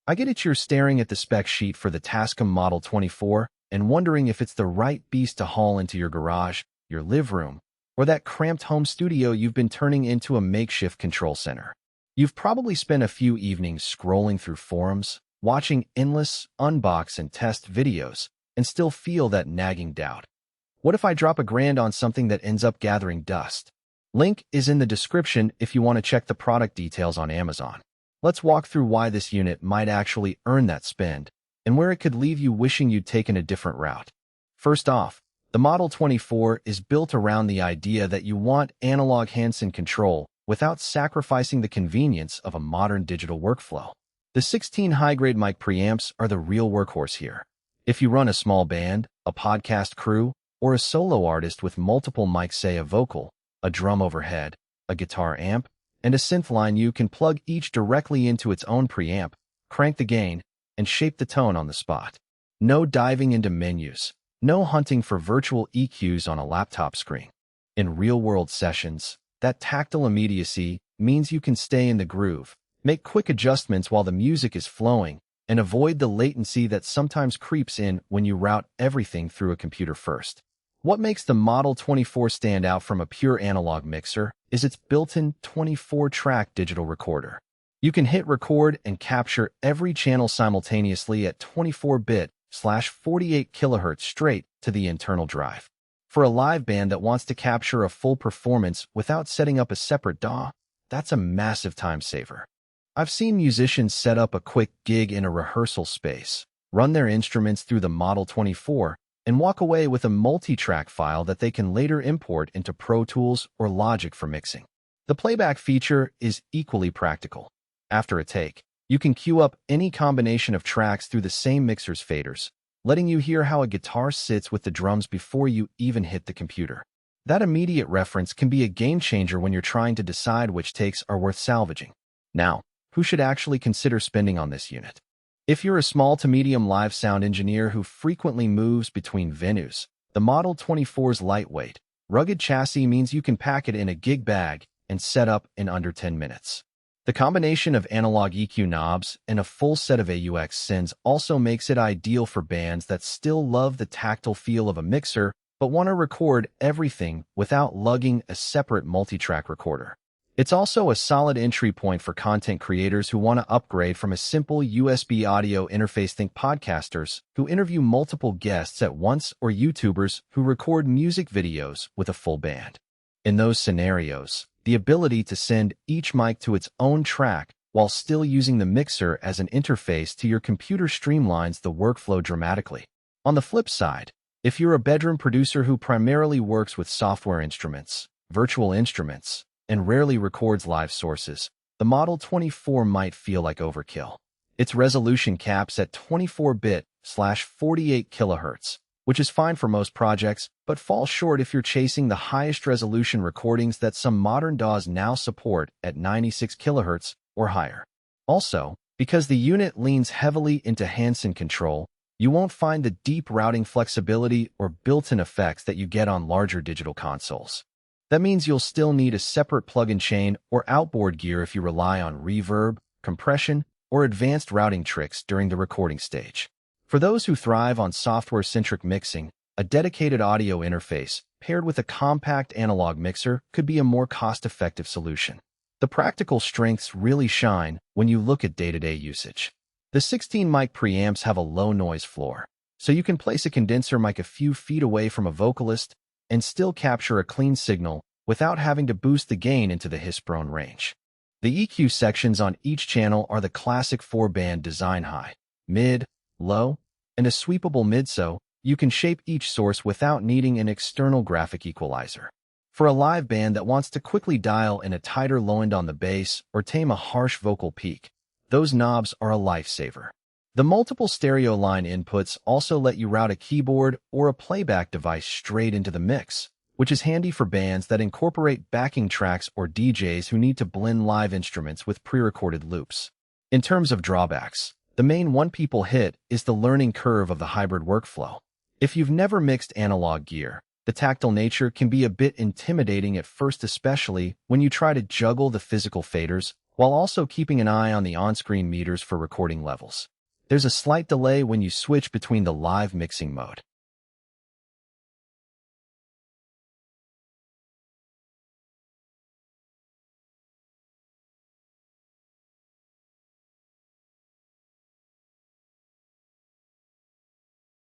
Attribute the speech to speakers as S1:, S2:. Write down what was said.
S1: I get it, you're staring at the spec sheet for the Tascam Model 24 and wondering if it's the right beast to haul into your garage, your living room, or that cramped home studio you've been turning into a makeshift control center. You've probably spent a few evenings scrolling through forums, watching endless unbox and test videos, and still feel that nagging doubt. What if I drop $1,000 on something that ends up gathering dust? Link is in the description if you want to check the product details on Amazon. Let's walk through why this unit might actually earn that spend, and where it could leave you wishing you'd taken a different route. First off, the Model 24 is built around the idea that you want analog handheld control without sacrificing the convenience of a modern digital workflow. The 16 high-grade mic preamps are the real workhorse here. If you run a small band, a podcast crew, or a solo artist with multiple mics, say a vocal, a drum overhead, a guitar amp, and a synth line, you can plug each directly into its own preamp, crank the gain, and shape the tone on the spot. No diving into menus, no hunting for virtual EQs on a laptop screen. In real-world sessions, that tactile immediacy means you can stay in the groove, make quick adjustments while the music is flowing, and avoid the latency that sometimes creeps in when you route everything through a computer first. What makes the Model 24 stand out from a pure analog mixer is its built-in 24-track digital recorder. You can hit record and capture every channel simultaneously at 24-bit/48 kHz straight to the internal drive. For a live band that wants to capture a full performance without setting up a separate DAW, that's a massive time saver. I've seen musicians set up a quick gig in a rehearsal space, run their instruments through the Model 24, and walk away with a multi-track file that they can later import into Pro Tools or Logic for mixing. The playback feature is equally practical. After a take, you can queue up any combination of tracks through the same mixer's faders, letting you hear how a guitar sits with the drums before you even hit the computer. That immediate reference can be a game-changer when you're trying to decide which takes are worth salvaging. Now, who should actually consider spending on this unit? If you're a small to medium live sound engineer who frequently moves between venues, the Model 24's lightweight, rugged chassis means you can pack it in a gig bag and set up in under 10 minutes. The combination of analog EQ knobs and a full set of AUX sends also makes it ideal for bands that still love the tactile feel of a mixer but want to record everything without lugging a separate multi-track recorder. It's also a solid entry point for content creators who want to upgrade from a simple USB audio interface. Think podcasters who interview multiple guests at once, or YouTubers who record music videos with a full band. In those scenarios, the ability to send each mic to its own track while still using the mixer as an interface to your computer streamlines the workflow dramatically. On the flip side, if you're a bedroom producer who primarily works with software instruments, virtual instruments, and rarely records live sources, the Model 24 might feel like overkill. Its resolution caps at 24-bit/48 kHz, which is fine for most projects, but falls short if you're chasing the highest resolution recordings that some modern DAWs now support at 96 kHz or higher. Also, because the unit leans heavily into handheld control, you won't find the deep routing flexibility or built-in effects that you get on larger digital consoles. That means you'll still need a separate plug-in chain or outboard gear if you rely on reverb, compression, or advanced routing tricks during the recording stage. For those who thrive on software-centric mixing, a dedicated audio interface paired with a compact analog mixer could be a more cost-effective solution. The practical strengths really shine when you look at day-to-day usage. The 16 mic preamps have a low noise floor, so you can place a condenser mic a few feet away from a vocalist and still capture a clean signal without having to boost the gain into the hiss-prone range. The EQ sections on each channel are the classic 4-band design: high, mid, low, and a sweepable mid, so you can shape each source without needing an external graphic equalizer. For a live band that wants to quickly dial in a tighter low end on the bass or tame a harsh vocal peak, those knobs are a lifesaver. The multiple stereo line inputs also let you route a keyboard or a playback device straight into the mix, which is handy for bands that incorporate backing tracks or DJs who need to blend live instruments with pre-recorded loops. In terms of drawbacks, the main one people hit is the learning curve of the hybrid workflow. If you've never mixed analog gear, the tactile nature can be a bit intimidating at first, especially when you try to juggle the physical faders, while also keeping an eye on the on-screen meters for recording levels. There's a slight delay when you switch between the live mixing mode.